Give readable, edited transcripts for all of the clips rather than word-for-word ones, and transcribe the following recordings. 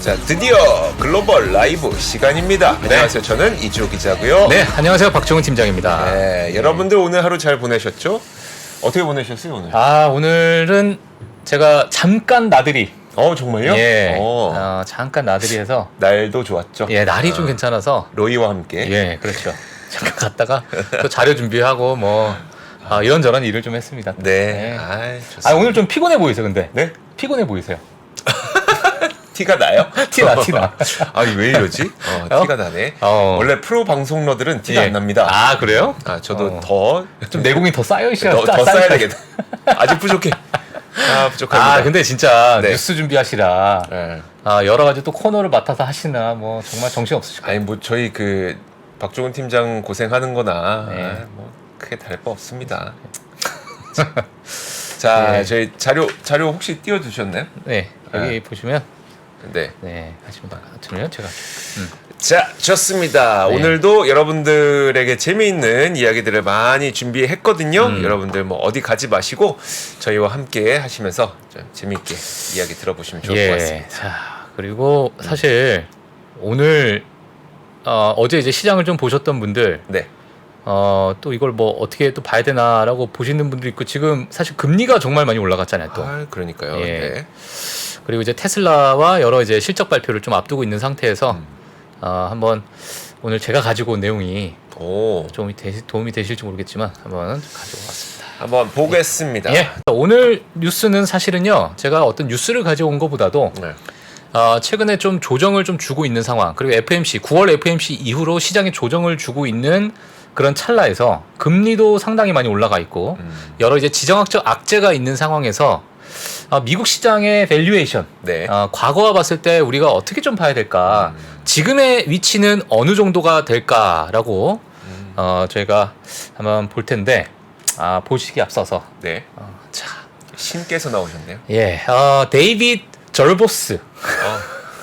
자, 드디어 글로벌 라이브 시간입니다. 안녕하세요. 저는 이주호 기자고요. 네, 안녕하세요. 박종훈 팀장입니다. 네, 여러분들 오늘 하루 잘 보내셨죠? 어떻게 보내셨어요, 오늘? 오늘은 제가 잠깐 나들이. 정말요? 예. 잠깐 나들이 해서. 날도 좋았죠? 예, 날이 좀 괜찮아서. 로이와 함께. 예, 그렇죠. 잠깐 갔다가 또 자료 준비하고 이런저런 일을 좀 했습니다. 네. 좋습니다. 오늘 좀 피곤해 보이세요, 근데? 네? 피곤해 보이세요. 티가 나요? 티나. 왜 이러지? 티가 나네. 원래 프로 방송러들은 티가 안 납니다. 아, 그래요? 저도 좀 내공이 더 쌓여 있어요. 더 쌓여야 되겠다. 아직 부족해. 부족합니다. 근데 진짜 네. 뉴스 준비하시라. 네. 여러 가지 또 코너를 맡아서 하시나 정말 정신 없으실 거예요. 저희 박종훈 팀장 고생하는 거나 네. 크게 다를 바 없습니다. 자, 네. 저희 자료 혹시 띄워주셨나요? 네, 여기 보시면 네. 하십니다. 저는요, 제가. 자, 좋습니다. 네. 오늘도 여러분들에게 재미있는 이야기들을 많이 준비했거든요. 여러분들 어디 가지 마시고 저희와 함께 하시면서 좀 재미있게 이야기 들어보시면 좋을 것 같습니다. 자, 그리고 사실 오늘 어제 이제 시장을 좀 보셨던 분들, 네. 또 이걸 어떻게 또 봐야 되나라고 보시는 분도 있고, 지금 사실 금리가 정말 많이 올라갔잖아요, 또. 그러니까요. 예. 네. 그리고 이제 테슬라와 여러 이제 실적 발표를 좀 앞두고 있는 상태에서 한번 오늘 제가 가지고 온 내용이 좀 도움이 되실지 모르겠지만 한번 가지고 왔습니다. 한번 보겠습니다. 예. 오늘 뉴스는 사실은요, 제가 어떤 뉴스를 가져온 것보다도 네. 최근에 좀 조정을 좀 주고 있는 상황, 그리고 FMC 9월 FMC 이후로 시장에 조정을 주고 있는 그런 찰나에서 금리도 상당히 많이 올라가 있고 여러 이제 지정학적 악재가 있는 상황에서 미국 시장의 밸류에이션, 네. 과거와 봤을 때 우리가 어떻게 좀 봐야 될까, 지금의 위치는 어느 정도가 될까라고 저희가 한번 볼 텐데, 보시기 앞서서 네. 신께서 나오셨네요. 예, 데이빗 절보스.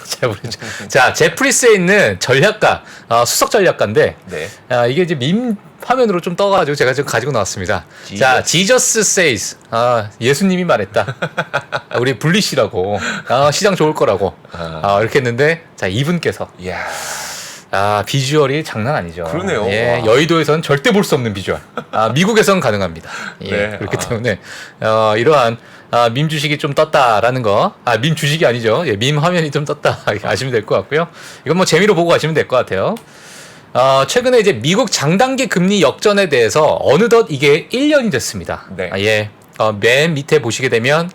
잘 모르죠. 자, 제프리스에 있는 전략가, 수석 전략가인데, 네. 이게 이제 밈 화면으로 좀 떠가지고 제가 지금 가지고 나왔습니다. 자, Jesus says, 예수님이 말했다. 우리 블리시라고, 시장 좋을 거라고, 이렇게 했는데, 자, 이분께서, 이야. 비주얼이 장난 아니죠. 그러네요. 예, 와. 여의도에서는 절대 볼 수 없는 비주얼. 미국에서는 가능합니다. 예, 네. 그렇기 때문에 이러한 밈 주식이 좀 떴다라는 거, 밈 주식이 아니죠. 예, 밈 화면이 좀 떴다 이렇게 아시면 될 것 같고요. 이건 재미로 보고 가시면 될 것 같아요. 최근에 이제 미국 장단기 금리 역전에 대해서 어느덧 이게 1년이 됐습니다. 네. 예, 맨 밑에 보시게 되면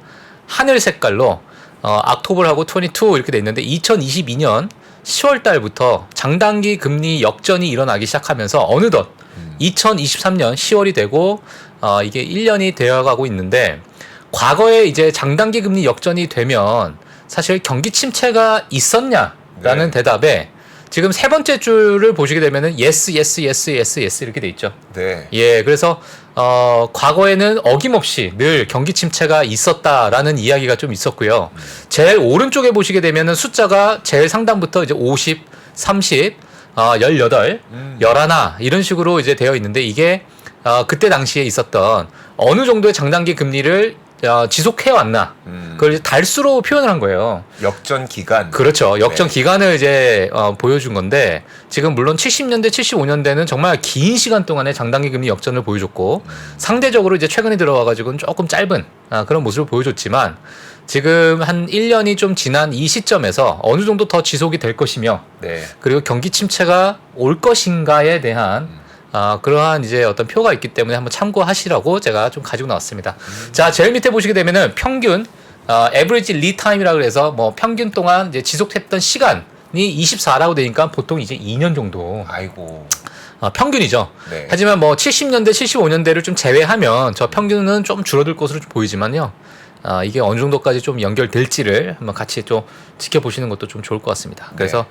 하늘 색깔로 October하고 22 이렇게 돼 있는데 2022년 10월 달부터 장단기 금리 역전이 일어나기 시작하면서 어느덧 2023년 10월이 되고 이게 1년이 되어가고 있는데, 과거에 이제 장단기 금리 역전이 되면 사실 경기 침체가 있었냐라는 네. 대답에 지금 세 번째 줄을 보시게 되면은 yes 이렇게 돼 있죠. 네. 예, 그래서 과거에는 어김없이 늘 경기 침체가 있었다라는 이야기가 좀 있었고요. 제일 오른쪽에 보시게 되면은 숫자가 제일 상단부터 이제 50, 30, 18, 11 이런 식으로 이제 되어 있는데, 이게 그때 당시에 있었던 어느 정도의 장단기 금리를 지속해 왔나, 그걸 이제 달수로 표현을 한 거예요. 역전 기간. 그렇죠. 역전 네. 기간을 이제 보여준 건데, 지금 물론 70년대, 75년대는 정말 긴 시간 동안의 장단기 금리 역전을 보여줬고, 상대적으로 이제 최근에 들어와가지고는 조금 짧은 그런 모습을 보여줬지만, 지금 한 1년이 좀 지난 이 시점에서 어느 정도 더 지속이 될 것이며, 네. 그리고 경기 침체가 올 것인가에 대한 그러한 이제 어떤 표가 있기 때문에 한번 참고하시라고 제가 좀 가지고 나왔습니다. 자, 제일 밑에 보시게 되면은 평균, average lead time이라고 해서 평균 동안 이제 지속했던 시간이 24라고 되니까 보통 이제 2년 정도. 아이고. 평균이죠. 네. 하지만 70년대, 75년대를 좀 제외하면 저 평균은 좀 줄어들 것으로 보이지만요. 이게 어느 정도까지 좀 연결될지를 한번 같이 좀 지켜보시는 것도 좀 좋을 것 같습니다. 그래서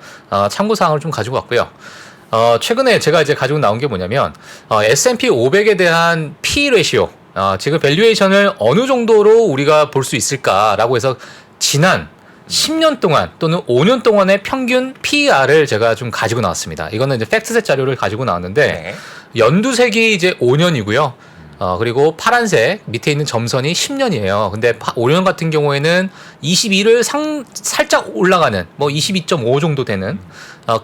참고사항을 좀 가지고 왔고요. 최근에 제가 이제 가지고 나온 게 뭐냐면, S&P 500에 대한 P 레시오, 지금 밸류에이션을 어느 정도로 우리가 볼 수 있을까라고 해서 지난 10년 동안 또는 5년 동안의 평균 PER을 제가 좀 가지고 나왔습니다. 이거는 이제 팩트셋 자료를 가지고 나왔는데, 네. 연두색이 이제 5년이고요. 그리고 파란색 밑에 있는 점선이 10년이에요. 근데 오리온 같은 경우에는 22를 살짝 올라가는 뭐 22.5 정도 되는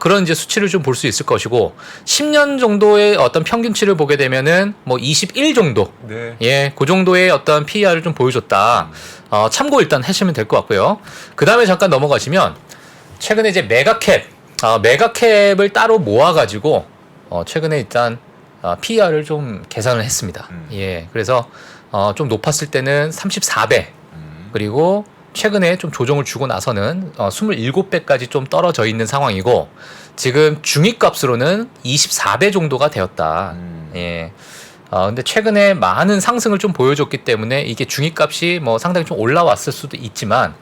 그런 이제 수치를 좀 볼 수 있을 것이고 10년 정도의 어떤 평균치를 보게 되면은 뭐 21 정도. 네. 예, 그 정도의 어떤 PER을 좀 보여줬다. 참고 일단 하시면 될 것 같고요. 그 다음에 잠깐 넘어가시면 최근에 이제 메가캡을 따로 모아가지고 최근에 일단 PER을 좀 계산을 했습니다. 예, 그래서 좀 높았을 때는 34배 그리고 최근에 좀 조정을 주고 나서는 27배까지 좀 떨어져 있는 상황이고 지금 중위값으로는 24배 정도가 되었다. 예. 근데 최근에 많은 상승을 좀 보여줬기 때문에 이게 중위값이 뭐 상당히 좀 올라왔을 수도 있지만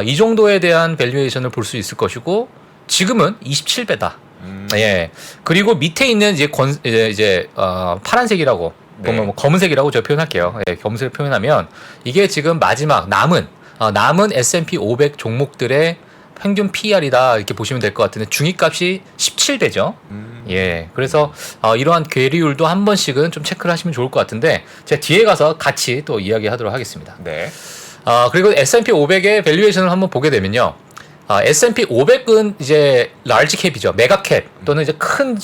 이 정도에 대한 밸류에이션을 볼 수 있을 것이고 지금은 27배다. 예. 그리고 밑에 있는 이제 파란색이라고 네. 보면 뭐 검은색이라고 제가 표현할게요. 예, 검은색 표현하면 이게 지금 마지막 남은 S&P 500 종목들의 평균 PER이다 이렇게 보시면 될 것 같은데 중위값이 17배죠. 예, 그래서 이러한 괴리율도 한 번씩은 좀 체크를 하시면 좋을 것 같은데 제가 뒤에 가서 같이 또 이야기하도록 하겠습니다. 네. 그리고 S&P 500의 밸류에이션을 한번 보게 되면요. S&P 500은 이제 large cap이죠. 메가 캡 또는 이제 큰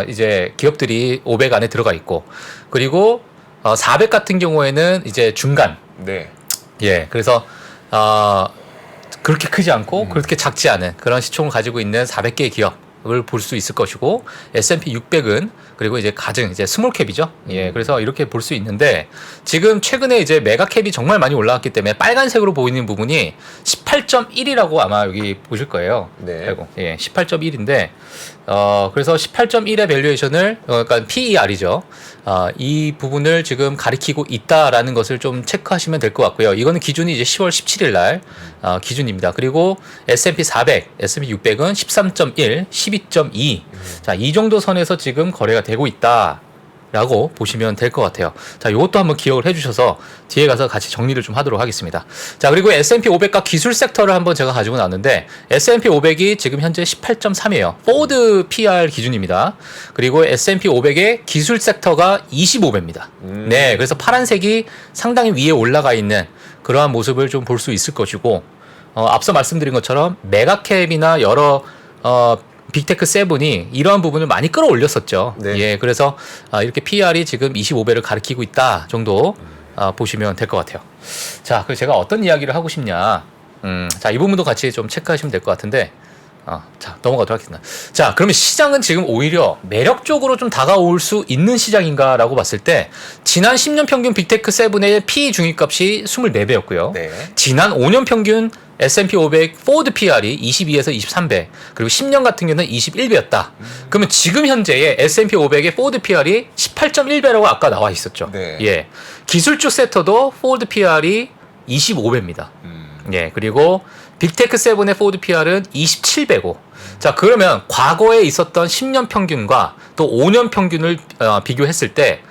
이제 기업들이 500 안에 들어가 있고 그리고 400 같은 경우에는 이제 중간. 네. 예, 그래서 그렇게 크지 않고 그렇게 작지 않은 그런 시총을 가지고 있는 400개의 기업을 볼 수 있을 것이고 S&P 600은 그리고 이제 가장 이제 스몰 캡이죠. 예, 그래서 이렇게 볼 수 있는데 지금 최근에 이제 메가 캡이 정말 많이 올라왔기 때문에 빨간색으로 보이는 부분이 18.1이라고 아마 여기 보실 거예요. 네. 아이고, 예, 18.1인데 그래서 18.1의 밸류에이션을 그러니까 PER이죠. 이 부분을 지금 가리키고 있다라는 것을 좀 체크하시면 될 것 같고요. 이거는 기준이 이제 10월 17일 날 기준입니다. 그리고 S&P 400, S&P 600은 13.1, 12.2. 자, 이 정도 선에서 지금 거래가 되고 있다라고 보시면 될 것 같아요. 자, 이것도 한번 기억을 해주셔서 뒤에 가서 같이 정리를 좀 하도록 하겠습니다. 자, 그리고 S&P 500과 기술 섹터를 한번 제가 가지고 나왔는데 S&P 500이 지금 현재 18.3이에요. 포드 PR 기준입니다. 그리고 S&P 500의 기술 섹터가 25배입니다. 네, 그래서 파란색이 상당히 위에 올라가 있는 그러한 모습을 좀 볼 수 있을 것이고 앞서 말씀드린 것처럼 메가캡이나 여러 빅테크 세븐이 이러한 부분을 많이 끌어올렸었죠. 네. 예, 그래서 이렇게 PER이 지금 25배를 가리키고 있다 정도 보시면 될 것 같아요. 자, 그래서 제가 어떤 이야기를 하고 싶냐. 자, 이 부분도 같이 좀 체크하시면 될 것 같은데. 자, 넘어가도록 하겠습니다. 자, 그러면 시장은 지금 오히려 매력적으로 좀 다가올 수 있는 시장인가라고 봤을 때 지난 10년 평균 빅테크 세븐의 PE 중위값이 24배였고요. 네. 지난 5년 평균 S&P 500 포워드 PR이 22에서 23배 그리고 10년 같은 경우는 21배였다. 그러면 지금 현재의 S&P 500의 포워드 PR이 18.1배라고 아까 나와 있었죠. 네. 예, 기술주 섹터도 포워드 PR이 25배입니다. 예, 그리고 빅테크 세븐의 포워드 PR은 27배고 자, 그러면 과거에 있었던 10년 평균과 또 5년 평균을 비교했을 때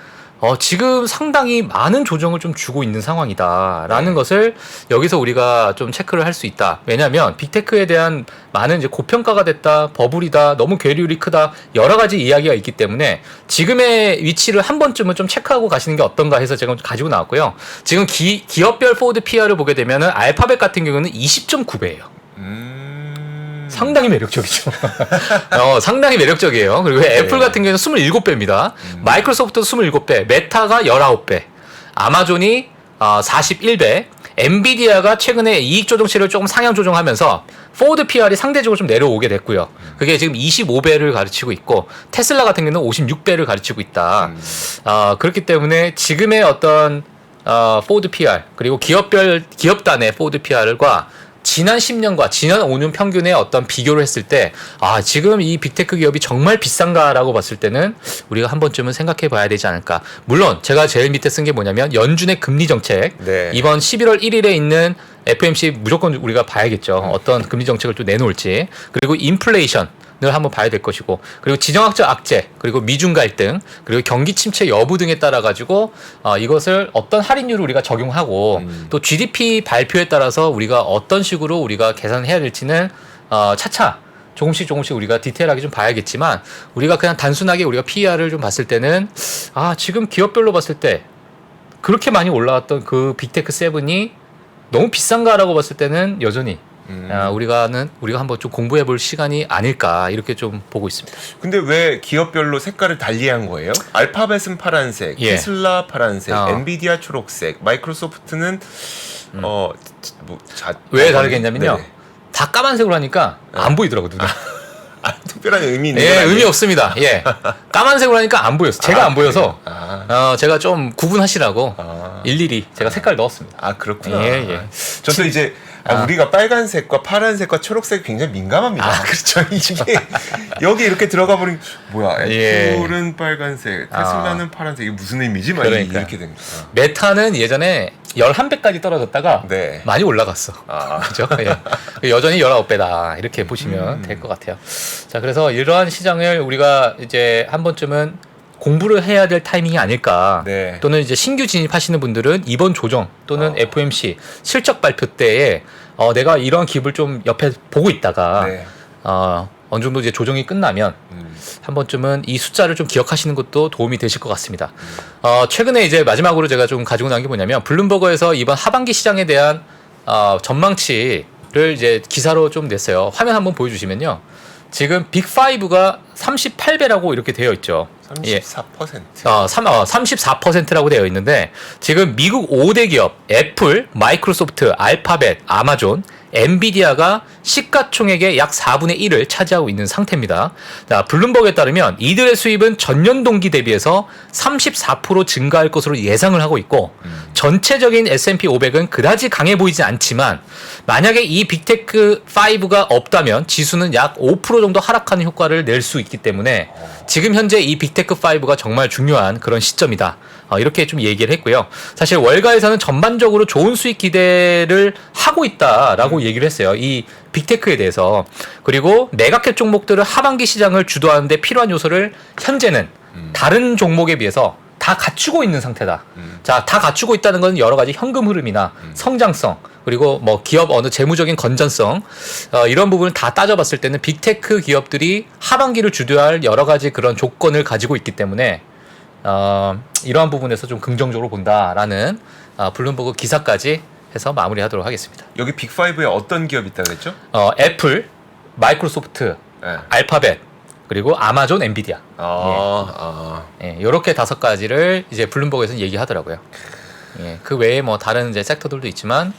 지금 상당히 많은 조정을 좀 주고 있는 상황이다라는 것을 여기서 우리가 좀 체크를 할 수 있다. 왜냐하면 빅테크에 대한 많은 이제 고평가가 됐다, 버블이다, 너무 괴리율이 크다 여러 가지 이야기가 있기 때문에 지금의 위치를 한 번쯤은 좀 체크하고 가시는 게 어떤가 해서 제가 가지고 나왔고요. 지금 기업별 포워드 PR을 보게 되면은 알파벳 같은 경우는 20.9배예요. 상당히 매력적이죠. 상당히 매력적이에요. 그리고 애플 같은 경우는 27배입니다. 마이크로소프트 27배, 메타가 19배, 아마존이 41배, 엔비디아가 최근에 이익 조정치를 조금 상향 조정하면서 포워드 PR이 상대적으로 좀 내려오게 됐고요. 그게 지금 25배를 가르치고 있고 테슬라 같은 경우는 56배를 가르치고 있다. 그렇기 때문에 지금의 어떤 포워드 PR 그리고 기업단의 포워드 PR과 지난 10년과 지난 5년 평균의 어떤 비교를 했을 때 지금 이 빅테크 기업이 정말 비싼가라고 봤을 때는 우리가 한 번쯤은 생각해 봐야 되지 않을까. 물론 제가 제일 밑에 쓴 게 뭐냐면 연준의 금리 정책. 네. 이번 11월 1일에 있는 FOMC 무조건 우리가 봐야겠죠. 어떤 금리 정책을 또 내놓을지. 그리고 인플레이션 을 한번 봐야 될 것이고 그리고 지정학적 악재 그리고 미중 갈등 그리고 경기 침체 여부 등에 따라 가지고 이것을 어떤 할인율을 우리가 적용하고 또 GDP 발표에 따라서 우리가 어떤 식으로 우리가 계산을 해야 될지는 차차 조금씩 우리가 디테일하게 좀 봐야겠지만 우리가 그냥 단순하게 우리가 PER을 좀 봤을 때는 지금 기업별로 봤을 때 그렇게 많이 올라왔던 그 빅테크 7이 너무 비싼가라고 봤을 때는 여전히 우리가 한번 좀 공부해 볼 시간이 아닐까 이렇게 좀 보고 있습니다. 근데 왜 기업별로 색깔을 달리한 거예요? 알파벳은 파란색, 예. 테슬라 파란색, 어. 엔비디아 초록색, 마이크로소프트는 왜 다르겠냐면요. 네네. 다 까만색으로 하니까 안 보이더라고 눈에. 특별한 의미 있는 예, 건 아니에요? 의미 없습니다. 예, 까만색으로 하니까 안 보였어. 제가 안 보여서 제가 좀 구분하시라고 일일이 제가 색깔 넣었습니다. 아 그렇구나. 예, 예. 저도 이제 우리가 빨간색과 파란색과 초록색 굉장히 민감합니다. 그렇죠. 이게 여기 이렇게 들어가 버린 뭐야? 예. 애플은 빨간색, 테슬라는 파란색. 이게 무슨 의미지? 막 그러니까요. 이렇게 됩니다. 메타는 예전에 11배까지 떨어졌다가 네. 많이 올라갔어. 그죠? 예. 여전히 19배다. 이렇게 보시면 될 것 같아요. 자, 그래서 이러한 시장을 우리가 이제 한 번쯤은 공부를 해야 될 타이밍이 아닐까. 네. 또는 이제 신규 진입하시는 분들은 이번 조정 또는 FOMC 실적 발표 때에 내가 이러한 기업을 좀 옆에 보고 있다가 네. 어느 정도 이제 조정이 끝나면 한 번쯤은 이 숫자를 좀 기억하시는 것도 도움이 되실 것 같습니다. 최근에 이제 마지막으로 제가 좀 가지고 나온 게 뭐냐면 블룸버그에서 이번 하반기 시장에 대한 전망치를 이제 기사로 좀 냈어요. 화면 한번 보여주시면요. 지금 빅5가 38배라고 이렇게 되어 있죠. 34%. 34%라고 되어 있는데 지금 미국 5대 기업 애플, 마이크로소프트, 알파벳, 아마존, 엔비디아가 시가총액의 약 4분의 1을 차지하고 있는 상태입니다. 자, 블룸버그에 따르면 이들의 수입은 전년 동기 대비해서 34% 증가할 것으로 예상을 하고 있고 전체적인 S&P 500은 그다지 강해 보이지 않지만 만약에 이 빅테크 5가 없다면 지수는 약 5% 정도 하락하는 효과를 낼 수 있기 때문에 지금 현재 이 빅테크 5가 정말 중요한 그런 시점이다. 이렇게 좀 얘기를 했고요. 사실 월가에서는 전반적으로 좋은 수익 기대를 하고 있다라고 얘기를 했어요. 이 빅테크에 대해서. 그리고 메가캡 종목들은 하반기 시장을 주도하는데 필요한 요소를 현재는 다른 종목에 비해서 다 갖추고 있는 상태다. 자, 다 갖추고 있다는 건 여러 가지 현금 흐름이나 성장성 그리고 뭐 기업 어느 재무적인 건전성 이런 부분을 다 따져봤을 때는 빅테크 기업들이 하반기를 주도할 여러 가지 그런 조건을 가지고 있기 때문에 이러한 부분에서 좀 긍정적으로 본다라는 블룸버그 기사까지 해서 마무리하도록 하겠습니다. 여기 빅5에 어떤 기업 있다 그랬죠? 애플, 마이크로소프트, 네. 알파벳 그리고 아마존, 엔비디아. 이렇게 5가지를 이제 블룸버그에서는 얘기하더라고요. 예, 그 외에 뭐 다른 이제 섹터들도 있지만,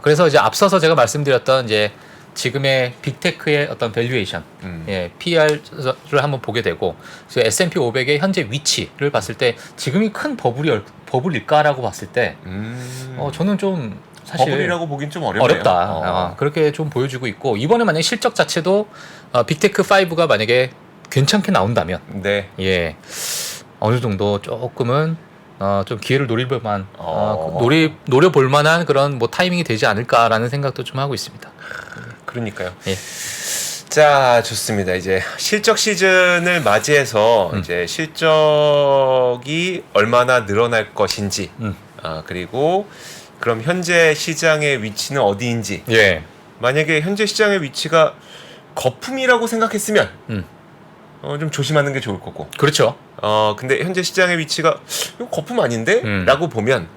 그래서 이제 앞서서 제가 말씀드렸던 이제 지금의 빅테크의 어떤 밸류에이션, PER을 한번 보게 되고, 그래서 S&P 500의 현재 위치를 봤을 때 지금이 큰 버블일까라고 봤을 때, 저는 좀 사실 버블이라고 보긴 좀 어렵네요. 어렵다. 그렇게 좀 보여주고 있고 이번에 만약 실적 자체도 빅테크 5가 만약에 괜찮게 나온다면, 네. 예, 어느 정도 조금은 좀 기회를 노려볼 만한 그런 뭐 타이밍이 되지 않을까라는 생각도 좀 하고 있습니다. 그러니까요. 예. 자, 좋습니다. 이제 실적 시즌을 맞이해서 이제 실적이 얼마나 늘어날 것인지, 그리고 그럼 현재 시장의 위치는 어디인지. 예. 만약에 현재 시장의 위치가 거품이라고 생각했으면 좀 조심하는 게 좋을 거고. 그렇죠. 근데 현재 시장의 위치가 이거 거품 아닌데? 라고 보면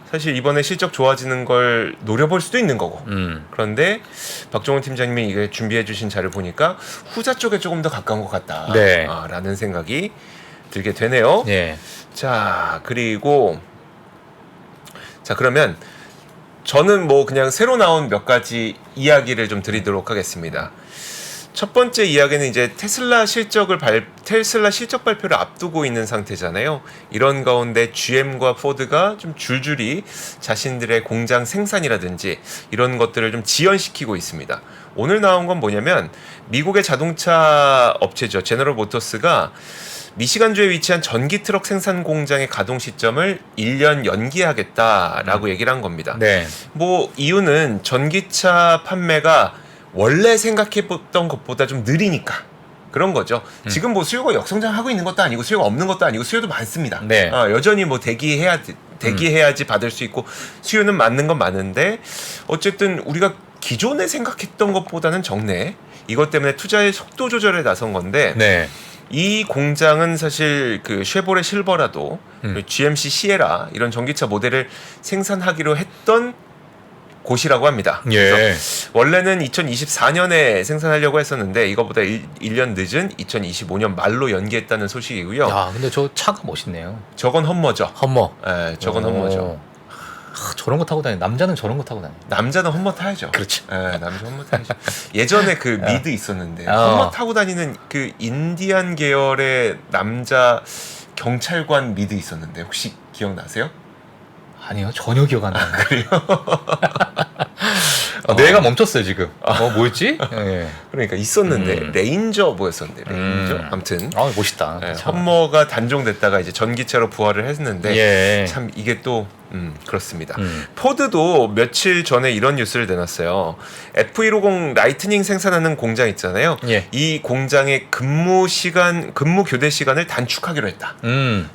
사실 이번에 실적 좋아지는 걸 노려볼 수도 있는 거고. 그런데 박종훈 팀장님이 이게 준비해 주신 자를 보니까 후자 쪽에 조금 더 가까운 것 같다. 네. 라는 생각이 들게 되네요. 예. 자, 그리고 그러면 저는 뭐 그냥 새로 나온 몇 가지 이야기를 좀 드리도록 하겠습니다. 첫 번째 이야기는 이제 테슬라 실적 발표를 앞두고 있는 상태잖아요. 이런 가운데 GM과 포드가 좀 줄줄이 자신들의 공장 생산이라든지 이런 것들을 좀 지연시키고 있습니다. 오늘 나온 건 뭐냐면 미국의 자동차 업체죠. 제너럴 모터스가 미시간주에 위치한 전기 트럭 생산 공장의 가동 시점을 1년 연기하겠다라고 얘기를 한 겁니다. 네. 뭐 이유는 전기차 판매가 원래 생각해봤던 것보다 좀 느리니까 그런 거죠. 지금 뭐 수요가 역성장하고 있는 것도 아니고 수요가 없는 것도 아니고 수요도 많습니다. 네. 여전히 뭐 대기해야지 받을 수 있고 수요는 맞는 건 맞는데 어쨌든 우리가 기존에 생각했던 것보다는 적네. 이것 때문에 투자의 속도 조절에 나선 건데 네. 이 공장은 사실 그 쉐보레 실버라도 GMC 시에라 이런 전기차 모델을 생산하기로 했던 곳이라고 합니다. 예. 그래서 원래는 2024년에 생산하려고 했었는데 이거보다 1년 늦은 2025년 말로 연기했다는 소식이고요. 야, 근데 저 차가 멋있네요. 저건 험머죠. 험머. 예, 저건 험머죠. 저런 거 타고 다니. 남자는 저런 거 타고 다니. 남자는 험머 타야죠. 그렇죠. 예, 남자 험머 타야죠. 예전에 그 미드 있었는데 어. 험머 타고 다니는 그 인디안 계열의 남자 경찰관 미드 있었는데 혹시 기억나세요? 아니요, 전혀 기억 안 나요. 그래요? 뇌가 멈췄어요 지금. 뭐였지? 예. 그러니까 있었는데 레인저 뭐였었는데 레인저 아무튼 아, 멋있다. 예, 참. 험머가 단종됐다가 이제 전기차로 부활을 했는데 예. 참 이게 또 그렇습니다. 포드도 며칠 전에 이런 뉴스를 내놨어요. F150 라이트닝 생산하는 공장 있잖아요. 예. 이 공장의 근무 교대 시간을 단축하기로 했다.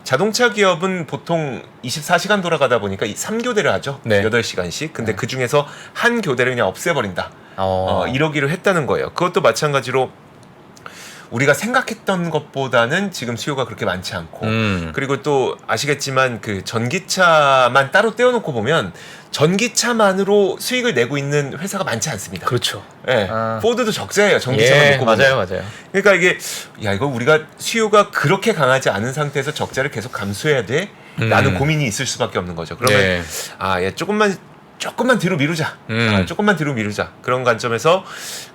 자동차 기업은 보통 24시간 돌아가다 보니까 3교대를 하죠. 네. 8시간씩. 근데 그 중에서 한 교대를 그냥 없애버린다. 어. 이러기로 했다는 거예요. 그것도 마찬가지로 우리가 생각했던 것보다는 지금 수요가 그렇게 많지 않고 그리고 또 아시겠지만 그 전기차만 따로 떼어놓고 보면 전기차만으로 수익을 내고 있는 회사가 많지 않습니다. 그렇죠. 예, 아. 포드도 적자예요. 전기차만 예, 놓고 보면. 맞아요. 그러니까 이게 야 이거 우리가 수요가 그렇게 강하지 않은 상태에서 적자를 계속 감수해야 돼? 라는 고민이 있을 수밖에 없는 거죠. 그러면 네. 조금만 뒤로 미루자. 조금만 뒤로 미루자. 그런 관점에서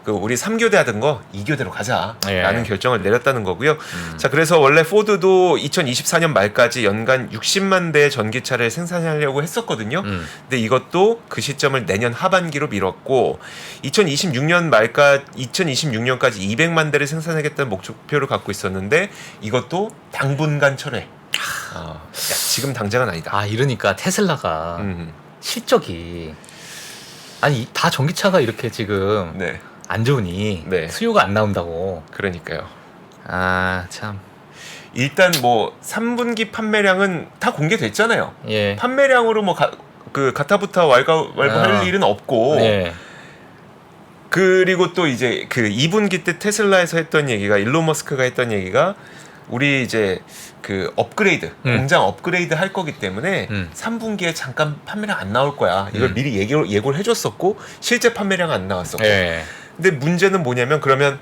그 우리 3교대 하던 거 2교대로 가자라는 예. 결정을 내렸다는 거고요. 자, 그래서 원래 포드도 2024년 말까지 연간 60만 대의 전기차를 생산하려고 했었거든요. 근데 이것도 그 시점을 내년 하반기로 미뤘고 2026년까지 200만 대를 생산하겠다는 목표를 갖고 있었는데 이것도 당분간 철회. 야, 지금 당장은 아니다. 아, 이러니까 테슬라가 실적이 아니 다 전기차가 이렇게 지금 네. 안 좋으니 네. 수요가 안 나온다고. 그러니까요. 아, 참. 일단 뭐 3분기 판매량은 다 공개됐잖아요. 예. 판매량으로 뭐 그 가타부타 왈가왈부할 일은 없고 네. 그리고 또 이제 그 2분기 때 테슬라에서 했던 얘기가 일론 머스크가 했던 얘기가 우리 이제 그 업그레이드 공장 업그레이드 할 거기 때문에 3분기에 잠깐 판매량 안 나올 거야. 이걸 미리 예고를 해줬었고 실제 판매량 안 나왔었고. 예. 근데 문제는 뭐냐면 그러면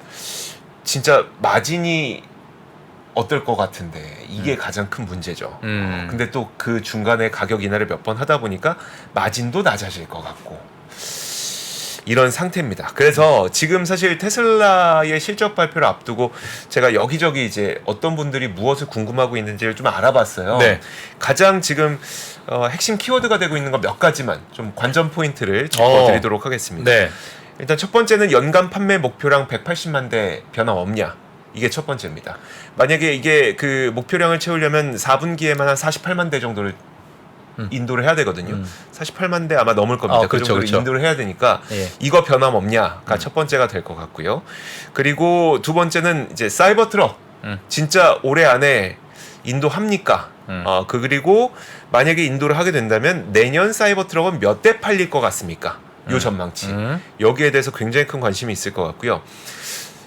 진짜 마진이 어떨 것 같은데 이게 가장 큰 문제죠. 근데 또 그 중간에 가격 인하를 몇 번 하다 보니까 마진도 낮아질 것 같고 이런 상태입니다. 그래서 지금 사실 테슬라의 실적 발표를 앞두고 제가 여기저기 이제 어떤 분들이 무엇을 궁금하고 있는지를 좀 알아봤어요. 네. 가장 지금 핵심 키워드가 되고 있는 거 몇 가지만 좀 관전 포인트를 짚어드리도록 하겠습니다. 네. 일단 첫 번째는 연간 판매 목표량 180만 대 변함 없냐? 이게 첫 번째입니다. 만약에 이게 그 목표량을 채우려면 4분기에만 한 48만 대 정도를 인도를 해야 되거든요. 48만 대 아마 넘을 겁니다. 그 정도로 인도를 해야 되니까 예. 이거 변함 없냐가 첫 번째가 될 것 같고요. 그리고 두 번째는 이제 사이버 트럭 진짜 올해 안에 인도합니까? 그리고 만약에 인도를 하게 된다면 내년 사이버 트럭은 몇 대 팔릴 것 같습니까? 요 전망치 여기에 대해서 굉장히 큰 관심이 있을 것 같고요.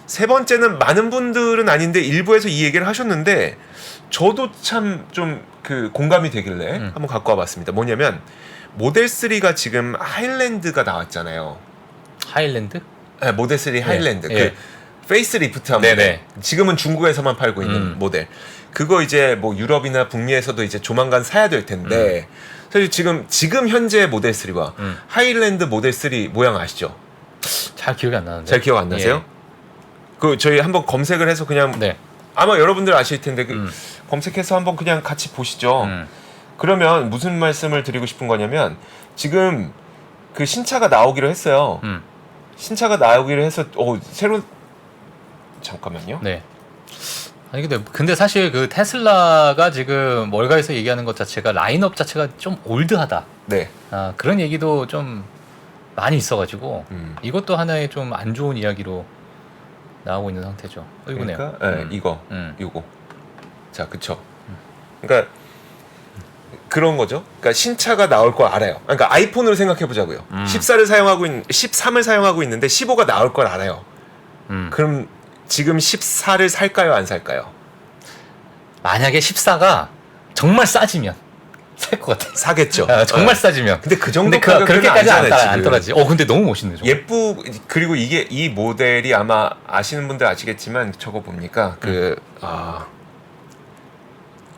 세 번째는 많은 분들은 아닌데 일부에서 이 얘기를 하셨는데 저도 참 좀 그 공감이 되길래 한번 갖고 와봤습니다. 뭐냐면 모델 3가 지금 하일랜드가 나왔잖아요. 하일랜드? 네, 모델 3 하일랜드. 예. 그 페이스리프트한 네네. 모델. 지금은 중국에서만 팔고 있는 모델. 그거 이제 뭐 유럽이나 북미에서도 이제 조만간 사야 될 텐데 사실 지금 현재 모델 3와 하일랜드 모델 3 모양 아시죠? 잘 기억이 안 나는데. 잘 기억 안 나세요? 예. 그 저희 한번 검색을 해서 그냥 네. 아마 여러분들 아실 텐데 검색해서 한번 그냥 같이 보시죠. 그러면 무슨 말씀을 드리고 싶은 거냐면 지금 그 신차가 나오기로 했어요. 신차가 나오기로 해서 새로 잠깐만요. 네. 아니 근데 사실 그 테슬라가 지금 월가에서 얘기하는 것 자체가 라인업 자체가 좀 올드하다. 네. 아, 그런 얘기도 좀 많이 있어가지고 이것도 하나의 좀 안 좋은 이야기로 나오고 있는 상태죠. 이거네요. 그러니까 네, 이거. 자, 그쵸. 그러니까 그런 거죠. 그러니까 신차가 나올 걸 알아요. 그러니까 아이폰으로 생각해 보자고요. 13을 사용하고 있는데 15가 나올 걸 알아요. 그럼 지금 14를 살까요, 안 살까요? 만약에 14가 정말 싸지면 살 것 같아. 사겠죠. 정말 네. 싸지면. 근데 그 정도 근데 가격대는 그렇게까지 아니잖아요, 안 떨어지. 근데 너무 멋있네. 저거. 그리고 이게 이 모델이 아마 아시는 분들 아시겠지만 저거 뭡니까?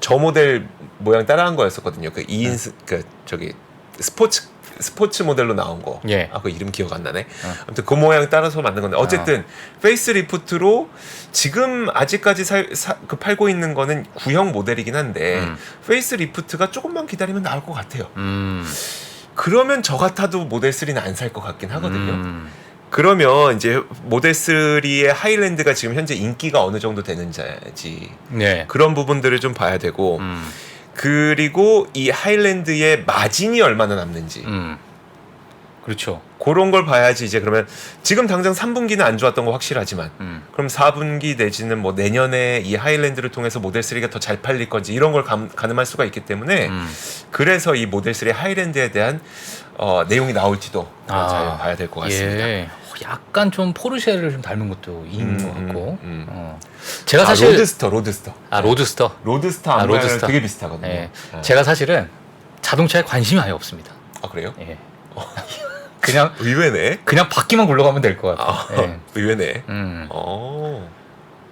저 모델 모양 따라한 거였었거든요. 그 2인 그 저기 스포츠 모델로 나온 거. 예. 그 이름 기억 안 나네. 아무튼 그 모양 따라서 만든 건데 어쨌든 페이스 리프트로 지금 아직까지 팔고 있는 거는 구형 모델이긴 한데 페이스 리프트가 조금만 기다리면 나올 것 같아요. 그러면 저 같아도 모델 3는 안 살 것 같긴 하거든요. 그러면 이제 모델 3의 하일랜드가 지금 현재 인기가 어느 정도 되는지 네. 그런 부분들을 좀 봐야 되고 그리고 이 하일랜드의 마진이 얼마나 남는지 그렇죠. 그런 걸 봐야지 이제 그러면 지금 당장 3분기는 안 좋았던 거 확실하지만 그럼 4분기 내지는 뭐 내년에 이 하일랜드를 통해서 모델 3가 더 잘 팔릴 건지 이런 걸 가늠할 수가 있기 때문에 그래서 이 모델 3 하일랜드에 대한 내용이 나올지도 잘 봐야 될 것 같습니다. 예. 약간 좀 포르쉐를 좀 닮은 것도 있는 것 같고. 제가 사실 로드스터. 로드스터. 로드스터 안마랑 로드스터. 되게 비슷하거든요. 예. 제가 사실은 자동차에 관심이 아예 없습니다. 아 그래요? 예. 그냥 의외네. 그냥 바퀴만 굴러가면 될 것 같아요. 예. 의외네.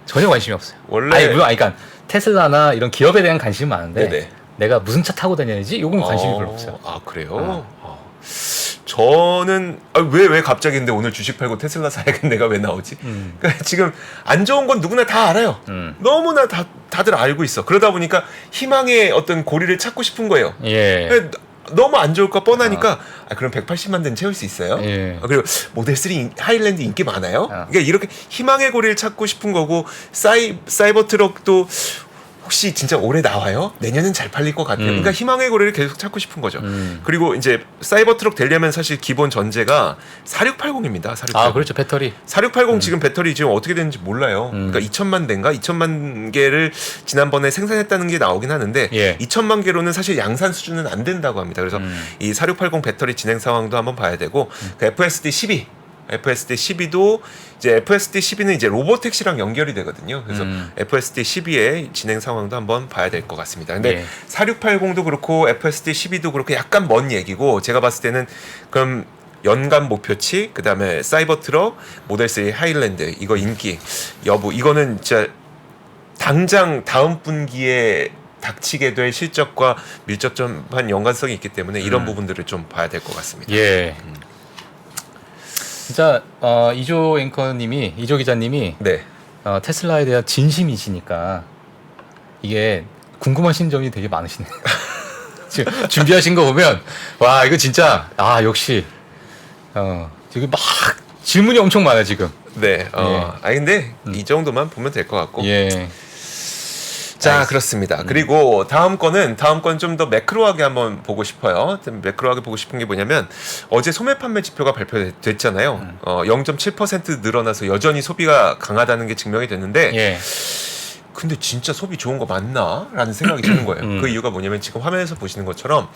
전혀 관심이 없어요. 원래 물론 그러니까 테슬라나 이런 기업에 대한 관심은 많은데 네네. 내가 무슨 차 타고 다녀야지 요건 관심이 별로 없어요. 아 그래요? 저는 왜 갑자기 근데 오늘 주식 팔고 테슬라 사야겠네가 왜 나오지? 그러니까 지금 안 좋은 건 누구나 다 알아요. 너무나 다들 알고 있어. 그러다 보니까 희망의 어떤 고리를 찾고 싶은 거예요. 예. 너무 안 좋을 거 뻔하니까 그럼 180만 대는 채울 수 있어요? 예. 그리고 모델 3 하일랜드 인기 많아요? 그러니까 이렇게 희망의 고리를 찾고 싶은 거고 사이버 트럭도 혹시 진짜 올해 나와요? 내년엔 잘 팔릴 것 같아요. 그러니까 희망의 고리를 계속 찾고 싶은 거죠. 그리고 이제 사이버 트럭 되려면 사실 기본 전제가 4680입니다. 4680. 아 그렇죠. 배터리. 4680 지금 배터리 지금 어떻게 되는지 몰라요. 그러니까 2천만 대인가 2천만 개를 지난번에 생산했다는 게 나오긴 하는데 예. 2천만 개로는 사실 양산 수준은 안 된다고 합니다. 그래서 이 4680 배터리 진행 상황도 한번 봐야 되고 그 FSD 12 12도 이제 FSD 12는 이제 로보택시랑 연결이 되거든요. 그래서 FSD 12의 진행 상황도 한번 봐야 될 것 같습니다. 근데 예. 4680도 그렇고 FSD 12도 그렇고 약간 먼 얘기고 제가 봤을 때는 그럼 연간 목표치 그다음에 사이버 트럭 모델 3 하일랜드 이거 인기 여부 이거는 진짜 당장 다음 분기에 닥치게 될 실적과 밀접한 연관성이 있기 때문에 이런 부분들을 좀 봐야 될 것 같습니다. 예. 진짜 이조 앵커님이 이조 기자님이 네. 테슬라에 대한 진심이시니까 이게 궁금하신 점이 되게 많으시네요. 지금 준비하신 거 보면 와 이거 진짜 역시 지금 막 질문이 엄청 많아 지금. 네. 근데 이 정도만 보면 될 것 같고. 예. 자, 그렇습니다. 그리고 다음 건 좀 더 매크로하게 한번 보고 싶어요. 좀 매크로하게 보고 싶은 게 뭐냐면 어제 소매 판매 지표가 발표됐잖아요. 0.7% 늘어나서 여전히 소비가 강하다는 게 증명이 됐는데 예. 근데 진짜 소비 좋은 거 맞나? 라는 생각이 드는 거예요. 그 이유가 뭐냐면 지금 화면에서 보시는 것처럼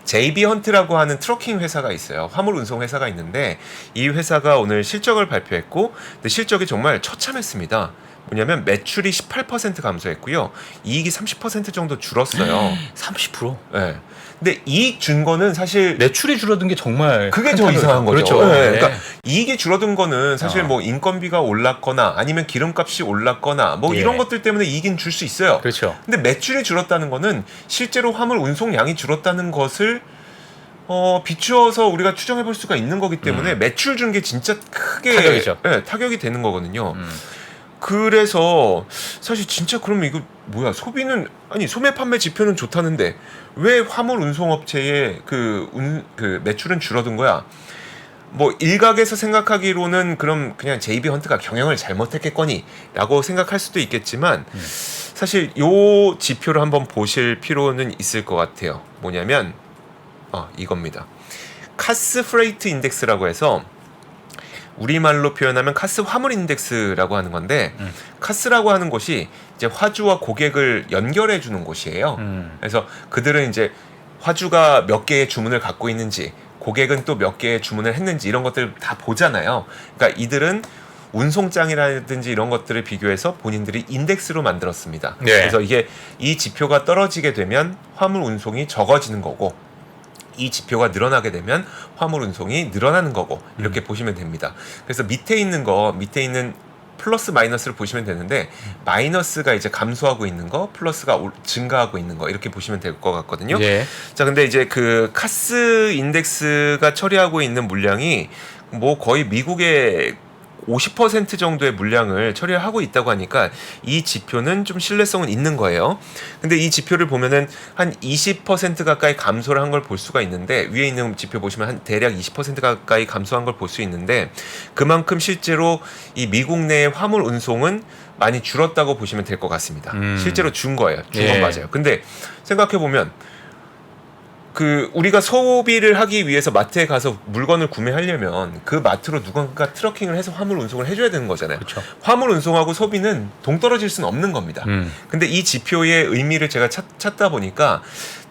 JB 헌트라고 하는 트러킹 회사가 있어요. 화물 운송 회사가 있는데 이 회사가 오늘 실적을 발표했고 근데 실적이 정말 처참했습니다. 뭐냐면 매출이 18% 감소했고요. 이익이 30% 정도 줄었어요. 30%? 네. 근데 이익 준 거는 사실 매출이 줄어든 게 정말 그게 더 이상한 거죠. 그렇죠. 네. 네. 그러니까 이익이 줄어든 거는 사실 뭐 인건비가 올랐거나 아니면 기름값이 올랐거나 뭐 이런 것들 때문에 이익은 줄 수 있어요. 그렇죠. 근데 매출이 줄었다는 거는 실제로 화물 운송량이 줄었다는 것을 비추어서 우리가 추정해 볼 수가 있는 거기 때문에 매출 준 게 진짜 크게 타격이죠. 네, 타격이 되는 거거든요. 그래서 사실 진짜 그러면 이거 뭐야 소비는 아니 소매 판매 지표는 좋다는데 왜 화물 운송업체의 그 매출은 줄어든 거야? 뭐 일각에서 생각하기로는 그럼 그냥 JB 헌트가 경영을 잘못했겠거니라고 생각할 수도 있겠지만 사실 요 지표를 한번 보실 필요는 있을 것 같아요. 뭐냐면 이겁니다. 카스 프레이트 인덱스라고 해서 우리말로 표현하면 카스 화물 인덱스라고 하는 건데 카스라고 하는 곳이 이제 화주와 고객을 연결해 주는 곳이에요. 그래서 그들은 이제 화주가 몇 개의 주문을 갖고 있는지 고객은 또 몇 개의 주문을 했는지 이런 것들 다 보잖아요. 그러니까 이들은 운송장이라든지 이런 것들을 비교해서 본인들이 인덱스로 만들었습니다. 네. 그래서 이 지표가 떨어지게 되면 화물 운송이 적어지는 거고 이 지표가 늘어나게 되면 화물 운송이 늘어나는 거고 이렇게 보시면 됩니다. 그래서 밑에 있는 플러스 마이너스를 보시면 되는데 마이너스가 이제 감소하고 있는 거, 플러스가 증가하고 있는 거 이렇게 보시면 될 것 같거든요. 예. 자, 근데 이제 그 카스 인덱스가 처리하고 있는 물량이 뭐 거의 미국의 50% 정도의 물량을 처리하고 있다고 하니까 이 지표는 좀 신뢰성은 있는 거예요. 근데 이 지표를 보면은 한 20% 가까이 감소를 한 걸 볼 수가 있는데 위에 있는 지표 보시면 한 대략 20% 가까이 감소한 걸 볼 수 있는데 그만큼 실제로 이 미국 내의 화물 운송은 많이 줄었다고 보시면 될 것 같습니다. 실제로 준 거예요. 준 건 예. 맞아요. 근데 생각해 보면 그 우리가 소비를 하기 위해서 마트에 가서 물건을 구매하려면 그 마트로 누군가 트러킹을 해서 화물 운송을 해줘야 되는 거잖아요. 그렇죠. 화물 운송하고 소비는 동떨어질 수는 없는 겁니다. 근데 이 지표의 의미를 제가 찾다 보니까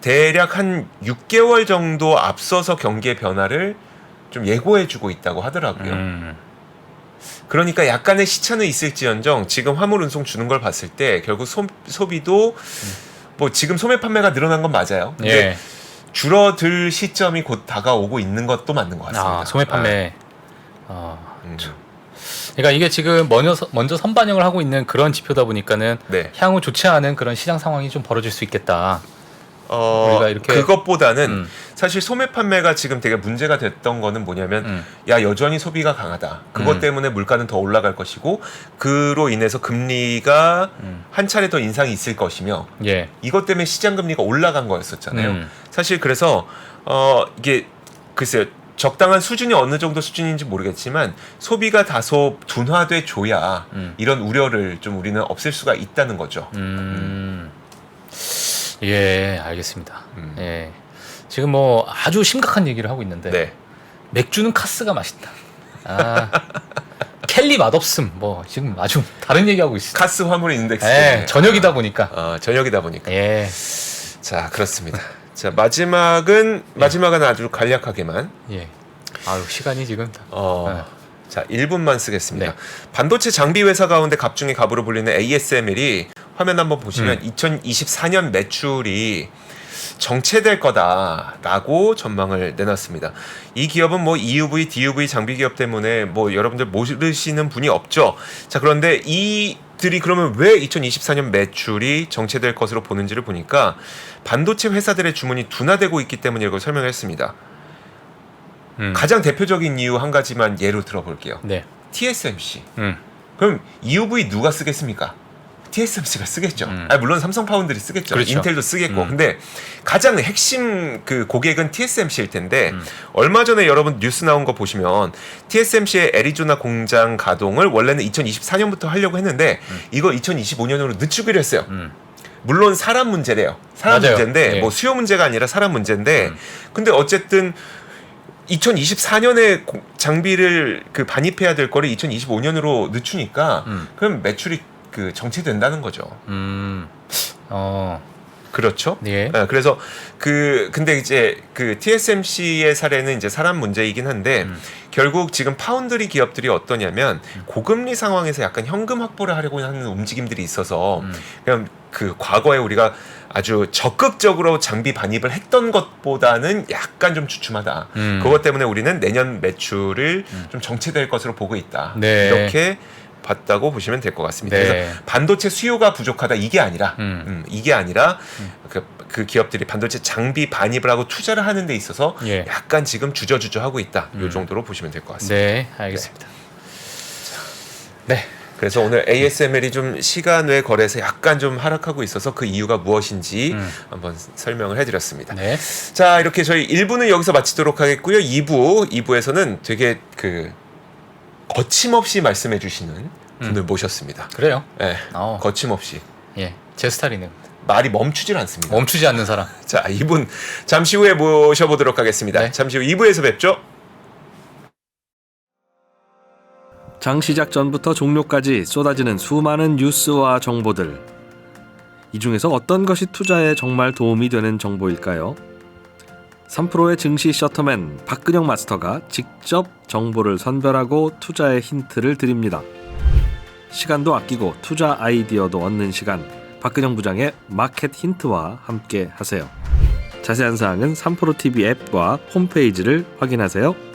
대략 한 6개월 정도 앞서서 경기의 변화를 좀 예고해주고 있다고 하더라고요. 그러니까 약간의 시차는 있을지언정 지금 화물 운송 주는 걸 봤을 때 결국 소비도 뭐 지금 소매 판매가 늘어난 건 맞아요. 근데 예. 줄어들 시점이 곧 다가오고 있는 것도 맞는 것 같습니다. 소매 판매. 그러니까 이게 지금 먼저 선반영을 하고 있는 그런 지표다 보니까는 네. 향후 좋지 않은 그런 시장 상황이 좀 벌어질 수 있겠다. 우리가 이렇게 그것보다는 사실 소매 판매가 지금 되게 문제가 됐던 거는 뭐냐면 야 여전히 소비가 강하다. 그것 때문에 물가는 더 올라갈 것이고 그로 인해서 금리가 한 차례 더 인상이 있을 것이며 예. 이것 때문에 시장 금리가 올라간 거였었잖아요. 사실 그래서 이게 글쎄요. 적당한 수준이 어느 정도 수준인지 모르겠지만 소비가 다소 둔화돼 줘야 이런 우려를 좀 우리는 없앨 수가 있다는 거죠. 예, 알겠습니다. 예. 지금 뭐 아주 심각한 얘기를 하고 있는데 네. 맥주는 카스가 맛있다. 켈리 맛없음. 뭐 지금 아주 다른 얘기하고 있어요. 카스 화물 인덱스. 예, 저녁이다 보니까. 저녁이다 보니까. 예. 자, 그렇습니다. 자, 마지막은 아주 간략하게만. 예. 아유, 시간이 지금. 자, 1분만 쓰겠습니다. 네. 반도체 장비 회사 가운데 갑중의 갑으로 불리는 ASML이 화면 한번 보시면 2024년 매출이 정체될 거다라고 전망을 내놨습니다. 이 기업은 뭐 EUV, DUV 장비 기업 때문에 뭐 여러분들 모르시는 분이 없죠. 자, 그런데 이들이 그러면 왜 2024년 매출이 정체될 것으로 보는지를 보니까 반도체 회사들의 주문이 둔화되고 있기 때문이라고 설명했습니다. 가장 대표적인 이유 한 가지만 예로 들어볼게요. 네. TSMC. 그럼 EUV 누가 쓰겠습니까? TSMC가 쓰겠죠. 물론 삼성 파운드리 쓰겠죠. 그렇죠. 인텔도 쓰겠고. 근데 가장 핵심 그 고객은 TSMC일 텐데 얼마 전에 여러분 뉴스 나온 거 보시면 TSMC의 애리조나 공장 가동을 원래는 2024년부터 하려고 했는데 이거 2025년으로 늦추기로 했어요. 물론 사람 문제래요. 사람 맞아요. 문제인데 예. 뭐 수요 문제가 아니라 사람 문제인데 근데 어쨌든 2024년에 장비를 그 반입해야 될 거를 2025년으로 늦추니까 그럼 매출이 그 정체된다는 거죠. 그렇죠? 예. 네, 그래서 근데 이제 그 TSMC의 사례는 이제 사람 문제이긴 한데 결국 지금 파운드리 기업들이 어떠냐면 고금리 상황에서 약간 현금 확보를 하려고 하는 움직임들이 있어서 그냥 그 과거에 우리가 아주 적극적으로 장비 반입을 했던 것보다는 약간 좀 주춤하다. 그것 때문에 우리는 내년 매출을 좀 정체될 것으로 보고 있다. 네. 이렇게 봤다고 보시면 될 것 같습니다. 네. 그래서 반도체 수요가 부족하다 이게 아니라 이게 아니라 그 기업들이 반도체 장비 반입을 하고 투자를 하는 데 있어서 예. 약간 지금 주저주저 하고 있다. 이 정도로 보시면 될 것 같습니다. 네, 알겠습니다. 네. 그래서 오늘 ASML이 좀 시간 외 거래에서 약간 좀 하락하고 있어서 그 이유가 무엇인지 한번 설명을 해드렸습니다. 네. 자, 이렇게 저희 1부는 여기서 마치도록 하겠고요. 2부에서는 되게 그 거침없이 말씀해 주시는 분을 모셨습니다. 그래요. 네, 어. 거침없이. 예. 제 스타일이네요. 말이 멈추질 않습니다. 멈추지 않는 사람. 자, 이분 잠시 후에 모셔보도록 하겠습니다. 네. 잠시 후 2부에서 뵙죠. 장 시작 전부터 종료까지 쏟아지는 수많은 뉴스와 정보들. 이 중에서 어떤 것이 투자에 정말 도움이 되는 정보일까요? 3프로의 증시 셔터맨 박근영 마스터가 직접 정보를 선별하고 투자의 힌트를 드립니다. 시간도 아끼고 투자 아이디어도 얻는 시간, 박근영 부장의 마켓 힌트와 함께 하세요. 자세한 사항은 3프로TV 앱과 홈페이지를 확인하세요.